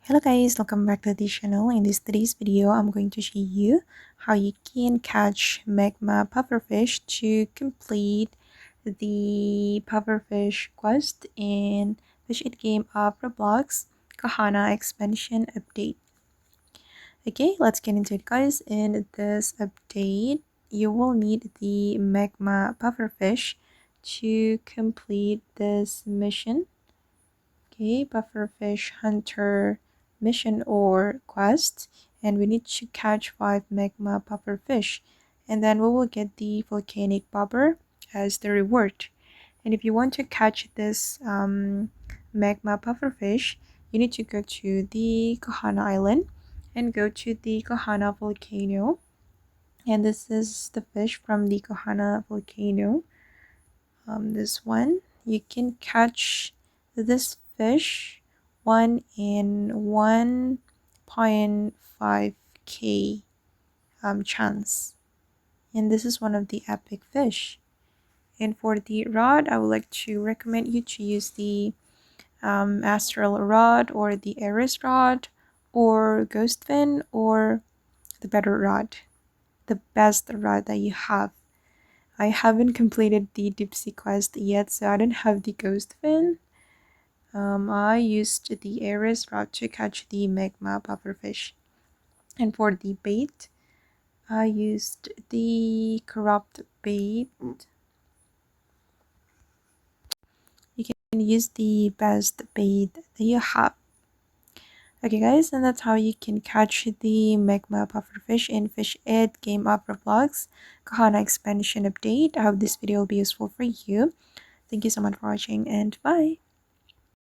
Hello guys, welcome back to the channel. In today's video, I'm going to show you how you can catch Magma Pufferfish to complete the Pufferfish quest in Fish It game of Roblox Kohana Expansion update. Okay, let's get into it guys. In this update, you will need the Magma Pufferfish to complete this mission. Okay, Pufferfish Hunter mission or quest, and we need to catch 5 Magma Pufferfish, and then we will get the Volcanic Bobber as the reward. And if you want to catch this Magma Pufferfish, you need to go to the Kohana Island and go to the Kohana Volcano. And this is the fish from the Kohana Volcano. This one, you can catch this fish 1 in 1.5k chance, and this is one of the epic fish. And for the rod, I would like to recommend you to use the astral rod or the Ares rod or ghost fin or the better rod, the best rod that you have. I haven't completed the deep sea quest yet, so I don't have the ghost fin. I used the Ares rod to catch the Magma Pufferfish. And for the bait, I used the corrupt bait. You can use the best bait that you have. Okay guys, and that's how you can catch the Magma Pufferfish in Fish It game of Roblox Kohana Expansion update. I hope this video will be useful for you. Thank you so much for watching and bye.